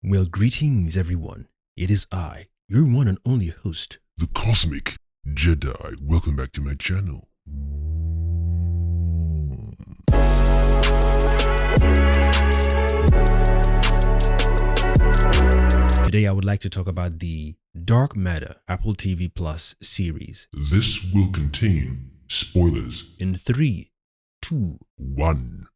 Well, greetings everyone. It is I, your one and only host, the Cosmic Jedi. Welcome back to my channel. Today I would like to talk about the Dark Matter Apple TV Plus series. This will contain spoilers. In 3, 2, 1.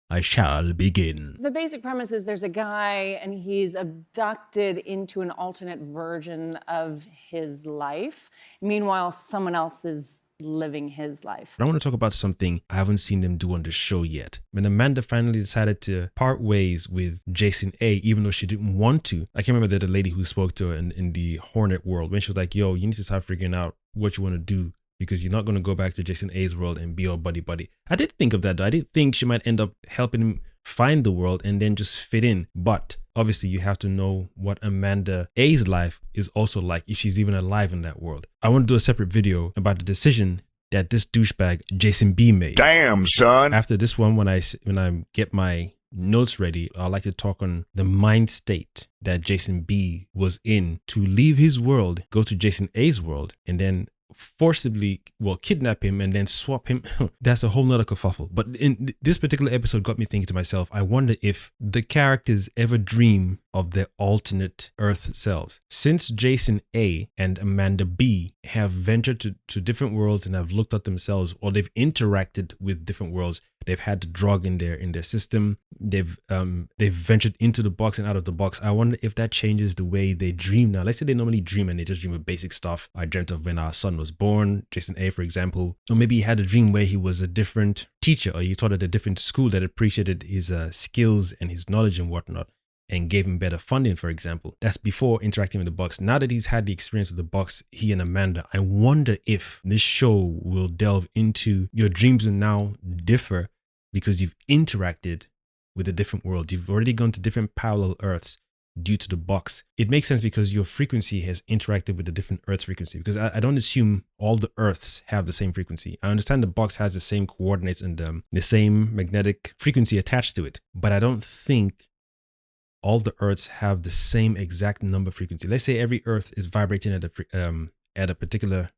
I shall begin. The basic premise is there's a guy and he's abducted into an alternate version of his life. Meanwhile, someone else is living his life. I want to talk about something I haven't seen them do on the show yet. When Amanda finally decided to part ways with Jason A, even though she didn't want to. I can't remember the lady who spoke to her in the Hornet world when she was like, yo, you need to start figuring out what you want to do, because you're not going to go back to Jason A's world and be all buddy-buddy. I did think of that though. I did think she might end up helping him find the world and then just fit in. But obviously you have to know what Amanda A's life is also like, if she's even alive in that world. I want to do a separate video about the decision that this douchebag Jason B made. Damn, son. After this one, when I get my notes ready, I'd like to talk on the mind state that Jason B was in to leave his world, go to Jason A's world, and then forcibly, kidnap him and then swap him. That's a whole nother kerfuffle. But in this particular episode got me thinking to myself, I wonder if the characters ever dream of their alternate Earth selves. Since Jason A and Amanda B have ventured to different worlds and have looked at themselves, or they've interacted with different worlds, they've had the drug in their system, they've ventured into the box and out of the box. I wonder if that changes the way they dream now. Let's say they normally dream and they just dream of basic stuff. I dreamt of when our son was born, Jason A, for example. Or maybe he had a dream where he was a different teacher, or he taught at a different school that appreciated his skills and his knowledge and whatnot, and gave him better funding, for example. That's before interacting with the box. Now that he's had the experience of the box, he and Amanda, I wonder if this show will delve into your dreams will now differ because you've interacted with a different world. You've already gone to different parallel Earths due to the box. It makes sense because your frequency has interacted with a different Earth's frequency, because I don't assume all the Earths have the same frequency. I understand the box has the same coordinates and the same magnetic frequency attached to it, but I don't think all the Earths have the same exact number frequency. Let's say every Earth is vibrating at a particular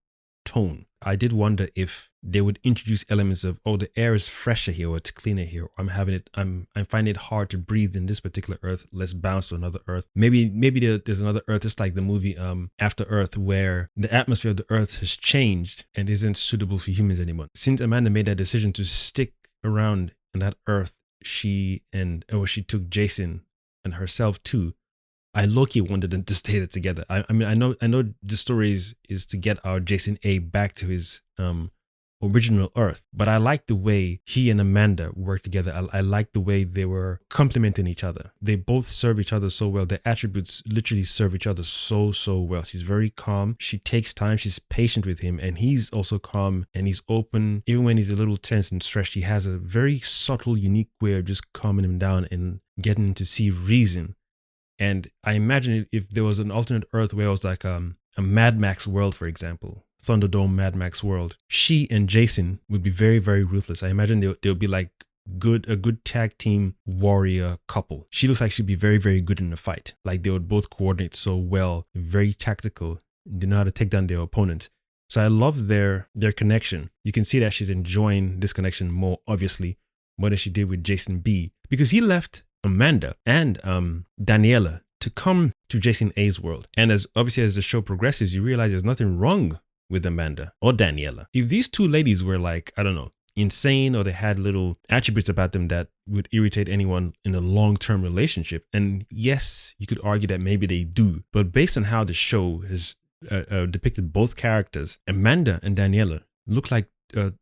tone. I did wonder if they would introduce elements of, oh, the air is fresher here, or it's cleaner here. Or I'm finding it hard to breathe in this particular Earth. Let's bounce to another Earth. Maybe there's another Earth. It's like the movie After Earth, where the atmosphere of the Earth has changed and isn't suitable for humans anymore. Since Amanda made that decision to stick around on that Earth, she took Jason and herself too, I low-key wanted them to stay there together. I mean, I know the story is to get our Jason A back to his original Earth, but I like the way he and Amanda work together. I like the way they were complementing each other. They both serve each other so well. Their attributes literally serve each other so well. She's very calm. She takes time. She's patient with him, and he's also calm and he's open. Even when he's a little tense and stressed, he has a very subtle, unique way of just calming him down and getting him to see reason. And I imagine if there was an alternate Earth where it was like a Mad Max world, for example, Thunderdome Mad Max world, she and Jason would be very, very ruthless. I imagine they'll be like a good tag team warrior couple. She looks like she'd be very, very good in a fight. Like they would both coordinate so well, very tactical, they know how to take down their opponents. So I love their connection. You can see that she's enjoying this connection more, obviously, more than she did with Jason B, because he left Amanda and Daniela to come to Jason A's world. And as the show progresses, you realize there's nothing wrong with Amanda or Daniela. If these two ladies were like, I don't know, insane, or they had little attributes about them that would irritate anyone in a long-term relationship, and yes, you could argue that maybe they do, but based on how the show has depicted both characters, Amanda and Daniela look like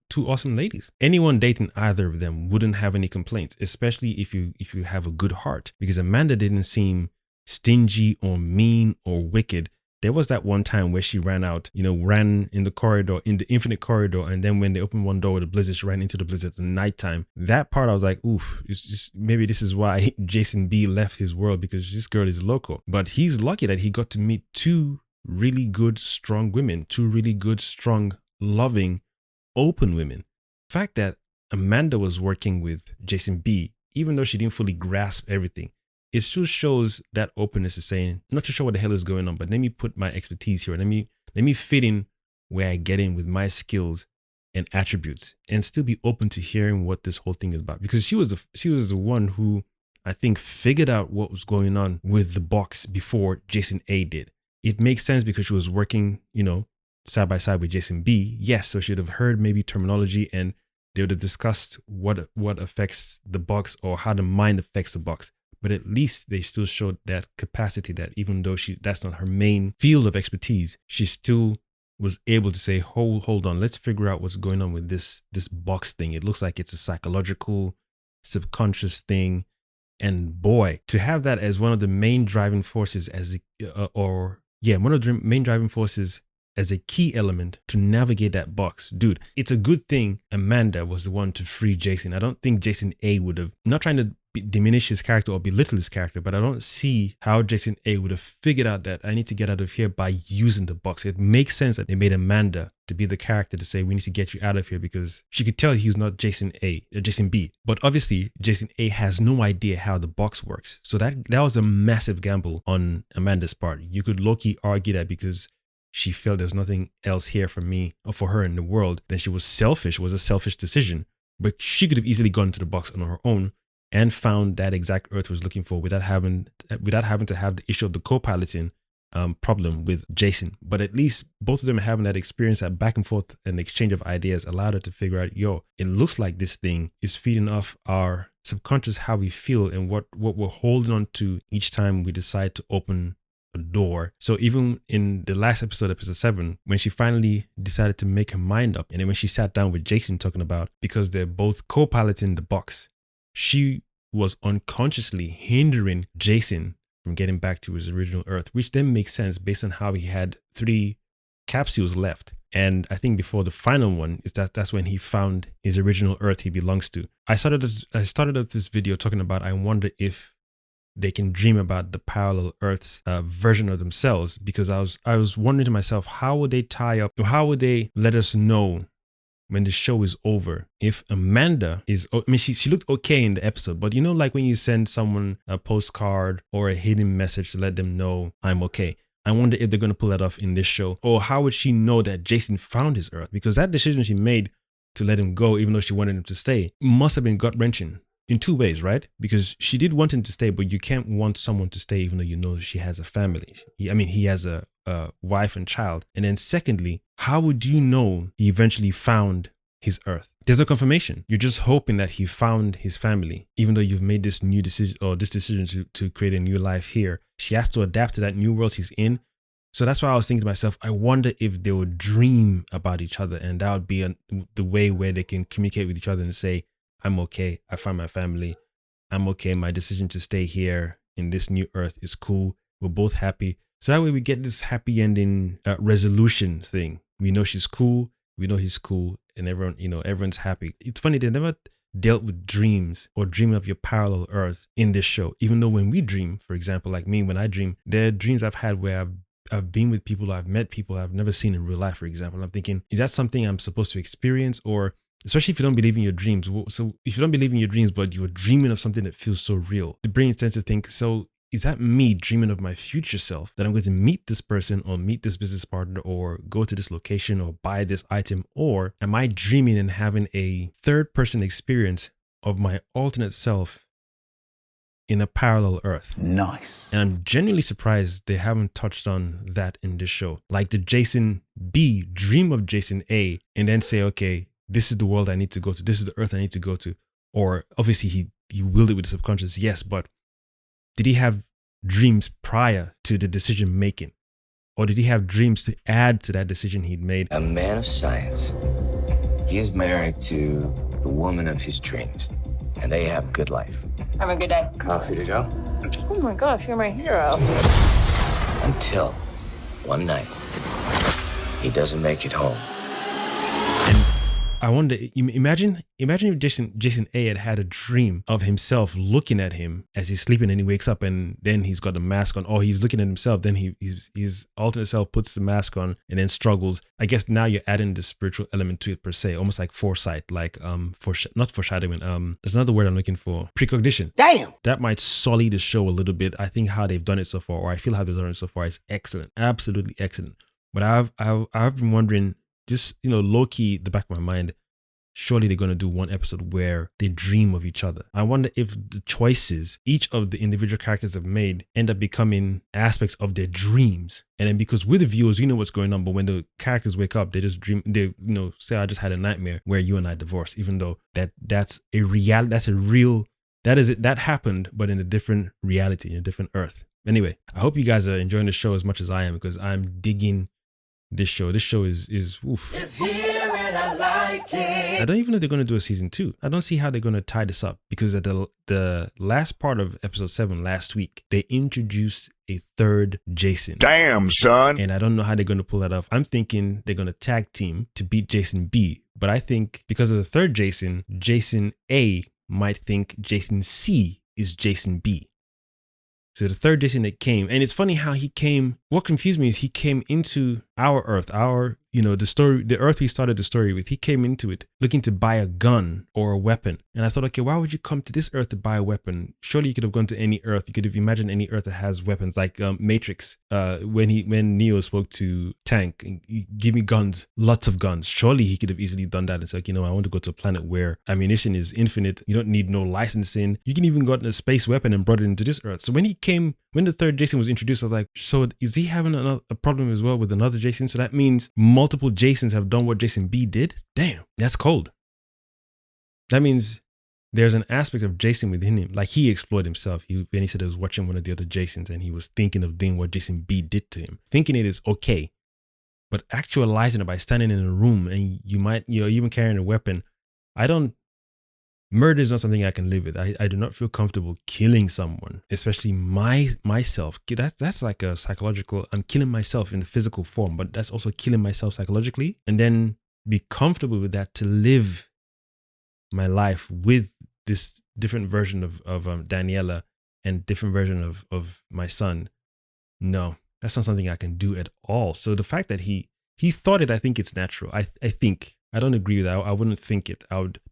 two awesome ladies. Anyone dating either of them wouldn't have any complaints, especially if you have a good heart, because Amanda didn't seem stingy or mean or wicked. There was that one time where she ran in the corridor, in the infinite corridor, and then when they opened one door with a blizzard, she ran into the blizzard at nighttime. That part I was like, oof, it's just, maybe this is why Jason B left his world, because this girl is local. But he's lucky that he got to meet two really good, strong women, two really good, strong, loving, open women. The fact that Amanda was working with Jason B, even though she didn't fully grasp everything, it still shows that openness to saying, I'm not too sure what the hell is going on, but let me put my expertise here. Let me fit in where I get in with my skills and attributes and still be open to hearing what this whole thing is about. Because she was the one who I think figured out what was going on with the box before Jason A did. It makes sense because she was working, side by side with Jason B. Yes, so she'd have heard maybe terminology and they would have discussed what affects the box or how the mind affects the box. But at least they still showed that capacity that even though that's not her main field of expertise, she still was able to say, hold on, let's figure out what's going on with this box thing. It looks like it's a psychological, subconscious thing. And boy, to have that as one of the main driving forces as a key element to navigate that box. Dude, it's a good thing Amanda was the one to free Jason. I don't think Jason A would have, not trying to diminish his character or belittle his character, but I don't see how Jason A would have figured out that I need to get out of here by using the box. It makes sense that they made Amanda to be the character to say, we need to get you out of here, because she could tell he's not Jason B. But obviously, Jason A has no idea how the box works. So that was a massive gamble on Amanda's part. You could low-key argue that because she felt there's nothing else here for me or for her in the world, then she was selfish. It was a selfish decision. But she could have easily gone to the box on her own and found that exact Earth was looking for without having to have the issue of the co-piloting problem with Jason. But at least both of them having that experience, that back and forth and exchange of ideas allowed her to figure out, it looks like this thing is feeding off our subconscious, how we feel and what we're holding on to each time we decide to open a door. So even in the last episode 7, when she finally decided to make her mind up, and then when she sat down with Jason talking about, because they're both co-piloting the box, she was unconsciously hindering Jason from getting back to his original Earth, which then makes sense based on how he had 3 capsules left. And I think before the final one is that's when he found his original Earth he belongs to. I started off this video talking about, I wonder if they can dream about the parallel Earth's version of themselves, because I was wondering to myself, how would they let us know when the show is over if Amanda is, she looked okay in the episode, but like when you send someone a postcard or a hidden message to let them know I'm okay. I wonder if they're going to pull that off in this show, or how would she know that Jason found his Earth? Because that decision she made to let him go, even though she wanted him to stay, must have been gut-wrenching. In 2 ways, right? Because she did want him to stay, but you can't want someone to stay even though she has a family. He has a wife and child. And then secondly, how would you know he eventually found his Earth? There's no confirmation. You're just hoping that he found his family, even though you've made this new decision or this decision to create a new life here. She has to adapt to that new world she's in. So that's why I was thinking to myself, I wonder if they would dream about each other, and that would be the way where they can communicate with each other and say, I'm okay. I found my family. I'm okay. My decision to stay here in this new Earth is cool. We're both happy. So that way we get this happy ending resolution thing. We know she's cool. We know he's cool. And everyone's happy. It's funny, they never dealt with dreams or dreaming of your parallel Earth in this show. Even though when we dream, for example, like me, when I dream, there are dreams I've had where I've been with people, I've met people I've never seen in real life, for example. I'm thinking, is that something I'm supposed to experience? Or especially if you don't believe in your dreams. So if you don't believe in your dreams, but you're dreaming of something that feels so real, the brain tends to think, so is that me dreaming of my future self, that I'm going to meet this person or meet this business partner or go to this location or buy this item? Or am I dreaming and having a third person experience of my alternate self in a parallel Earth? Nice. And I'm genuinely surprised they haven't touched on that in this show. Like, did Jason B dream of Jason A and then say, okay, this is the world I need to go to. This is the Earth I need to go to. Or obviously he willed it with the subconscious, yes, but did he have dreams prior to the decision making? Or did he have dreams to add to that decision he'd made? A man of science. He is married to the woman of his dreams, and they have a good life. Have a good day. Coffee to go? Oh my gosh, you're my hero. Until one night, he doesn't make it home. I wonder, imagine if Jason A had a dream of himself looking at him as he's sleeping and he wakes up and then he's got the mask on, or he's looking at himself, then his alternate self puts the mask on and then struggles. I guess now you're adding the spiritual element to it per se, almost like foresight, like not foreshadowing. There's another word I'm looking for. Precognition. Damn. That might sully the show a little bit. I think how they've done it so far, or I feel how they've done it so far, is excellent, absolutely excellent. But I've been wondering, just low key, the back of my mind, surely they're going to do one episode where they dream of each other. I wonder if the choices each of the individual characters have made end up becoming aspects of their dreams. And then because we're the viewers, we know what's going on. But when the characters wake up, they just dream, they say, I just had a nightmare where you and I divorced, even though that's a reality, that happened, but in a different reality, in a different earth. Anyway, I hope you guys are enjoying the show as much as I am, because I'm digging this show. This show is oof. It's here and I like it. I don't even know if they're going to do a season 2. I don't see how they're going to tie this up, because at the last part of episode 7 last week, they introduced a third Jason. Damn, son. And I don't know how they're going to pull that off. I'm thinking they're going to tag team to beat Jason B. But I think because of the third Jason, Jason A might think Jason C is Jason B. So the third Jason that came, and it's funny how he came. What confused me is he came into our Earth, the Earth we started the story with. He came into it looking to buy a gun or a weapon. And I thought, okay, why would you come to this Earth to buy a weapon? Surely you could have gone to any Earth. You could have imagined any Earth that has weapons, like Matrix. When Neo spoke to Tank, give me guns, lots of guns. Surely he could have easily done that and said, I want to go to a planet where ammunition is infinite. You don't need no licensing. You can even got a space weapon and brought it into this Earth. So when the third Jason was introduced, I was like, so is he having a problem as well with another Jason? So that means multiple Jasons have done what Jason B did? Damn, that's cold. That means there's an aspect of Jason within him. Like he explored himself. When he said he was watching one of the other Jasons and he was thinking of doing what Jason B did to him. Thinking it is okay. But actualizing it by standing in a room and you're even carrying a weapon. Murder is not something I can live with. I do not feel comfortable killing someone, especially myself. That's like a psychological, I'm killing myself in the physical form, but that's also killing myself psychologically. And then be comfortable with that to live my life with this different version of Daniela and different version of my son. No, that's not something I can do at all. So the fact that he thought it, I think it's natural. I don't agree with that. I wouldn't think it.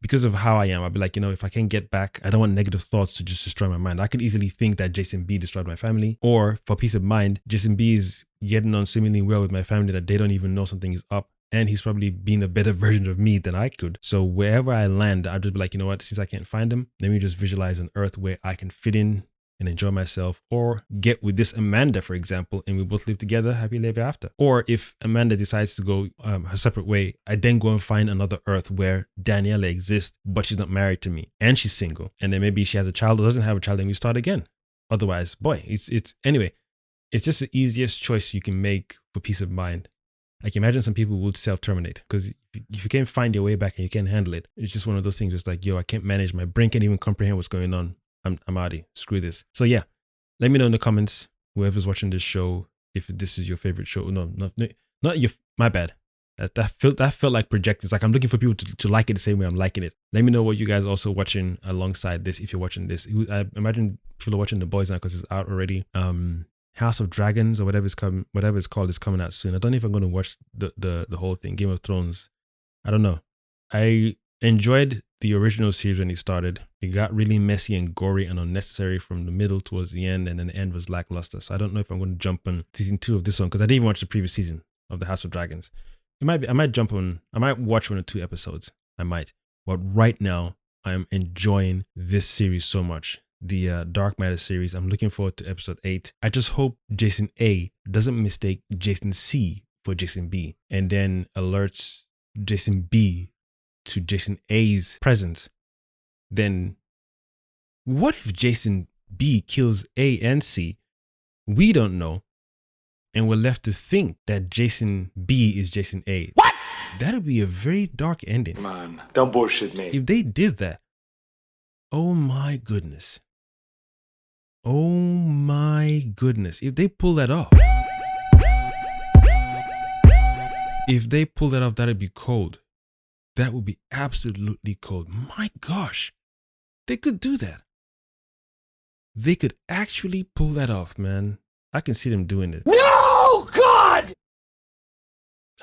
Because of how I am, I'd be like, if I can't get back, I don't want negative thoughts to just destroy my mind. I could easily think that Jason B destroyed my family, or for peace of mind, Jason B is getting on swimmingly well with my family that they don't even know something is up. And he's probably being a better version of me than I could. So wherever I land, I'll just be like, since I can't find him, let me just visualize an Earth where I can fit in and enjoy myself, or get with this Amanda, for example, and we both live together happily ever after. Or if Amanda decides to go her separate way, I then go and find another Earth where Daniela exists, but she's not married to me and she's single. And then maybe she has a child or doesn't have a child, and we start again. Otherwise, boy, anyway, it's just the easiest choice you can make for peace of mind. Like imagine some people would self-terminate, because if you can't find your way back and you can't handle it, it's just one of those things. It's like, I can't manage, my brain can't even comprehend what's going on. I'm outie. Screw this. So yeah, let me know in the comments, whoever's watching this show, if this is your favorite show. No, not your. My bad. That felt like projecting. It's like I'm looking for people to like it the same way I'm liking it. Let me know what you guys are also watching alongside this. If you're watching this, I imagine people are watching The Boys now because it's out already. House of Dragons or whatever it's called is coming out soon. I don't know if I'm going to watch the whole thing. Game of Thrones. I don't know. I enjoyed the original series when it started. It got really messy and gory and unnecessary from the middle towards the end, and then the end was lackluster. So I don't know if I'm going to jump on season 2 of this one, because I didn't even watch the previous season of the House of Dragons. I might watch 1 or 2 episodes. I might. But right now, I'm enjoying this series so much. The Dark Matter series. I'm looking forward to episode 8. I just hope Jason A doesn't mistake Jason C for Jason B, and then alerts Jason B to Jason A's presence. Then what if Jason B kills A and C? We don't know, and we're left to think that Jason B is Jason A. What? That'd be a very dark ending. Come on, don't bullshit me. If they did that, oh my goodness. Oh my goodness. If they pull that off. That'd be cold. That would be absolutely cold. My gosh, they could do that. They could actually pull that off, man. I can see them doing it. No, God!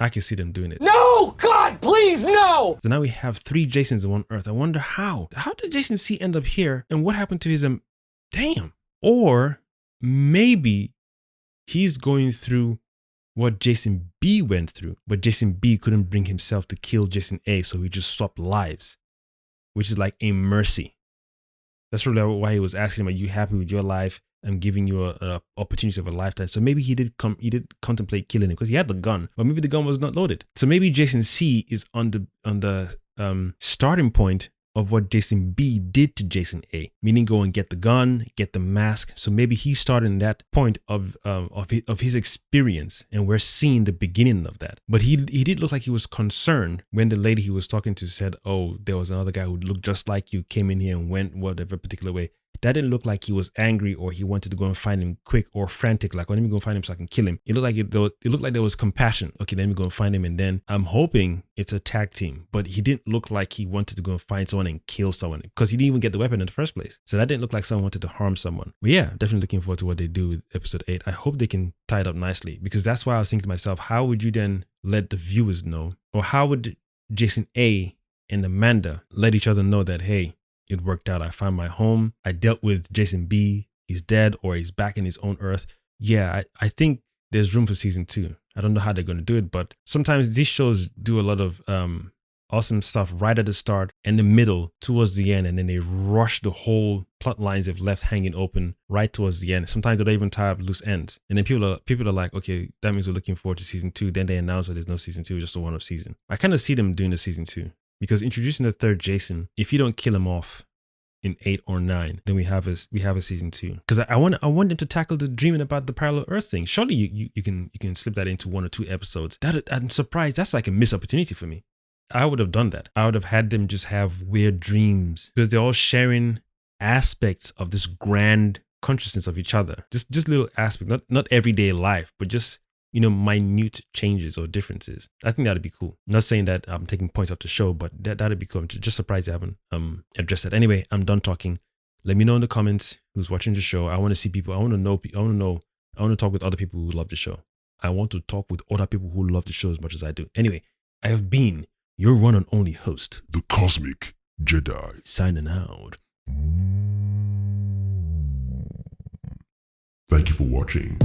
I can see them doing it. No, God, please, no! So now we have 3 Jasons on one Earth. I wonder how. How did Jason C end up here? And what happened to his damn. Or maybe he's going through what Jason B went through, but Jason B couldn't bring himself to kill Jason A, so he just swapped lives, which is like a mercy. That's probably why he was asking him, are you happy with your life? I'm giving you a opportunity of a lifetime. So maybe he did contemplate killing him because he had the gun, but maybe the gun was not loaded. So maybe Jason C is on the starting point of what Jason B did to Jason A, meaning go and get the gun, get the mask. So maybe he started in that point of his experience, and we're seeing the beginning of that. But he did look like he was concerned when the lady he was talking to said, "Oh, there was another guy who looked just like you, came in here and went whatever particular way." That didn't look like he was angry or he wanted to go and find him quick or frantic, like, "Oh, let me go and find him so I can kill him." It looked like there was compassion. Okay, let me go and find him. And then I'm hoping it's a tag team, but he didn't look like he wanted to go and find someone and kill someone because he didn't even get the weapon in the first place. So that didn't look like someone wanted to harm someone. But yeah, definitely looking forward to what they do with episode 8. I hope they can tie it up nicely, because that's why I was thinking to myself, how would you then let the viewers know, or how would Jason A and Amanda let each other know that, hey, it worked out. I found my home. I dealt with Jason B. He's dead, or he's back in his own Earth. Yeah, I think there's room for season 2. I don't know how they're going to do it, but sometimes these shows do a lot of awesome stuff right at the start and the middle towards the end, and then they rush the whole plot lines they've left hanging open right towards the end. Sometimes they don't even tie up loose ends. And then people are like, okay, that means we're looking forward to season 2. Then they announce that there's no season 2, just a one-off season. I kind of see them doing the season 2. Because introducing the 3rd Jason, if you don't kill him off in 8 or 9, then we have a season 2. Because I want them to tackle the dreaming about the parallel Earth thing. Surely you can slip that into 1 or 2 episodes. I'm surprised. That's like a missed opportunity for me. I would have done that. I would have had them just have weird dreams, because they're all sharing aspects of this grand consciousness of each other. Just little aspects, not everyday life, but just, minute changes or differences. I think that'd be cool. Not saying that I'm taking points off the show, but that'd be cool. I'm just surprised I haven't addressed that. Anyway, I'm done talking. Let me know in the comments who's watching the show. I want to see people. I want to talk with other people who love the show. I want to talk with other people who love the show as much as I do. Anyway, I have been your one and only host, The Cosmic Jedi. signing out. Thank you for watching.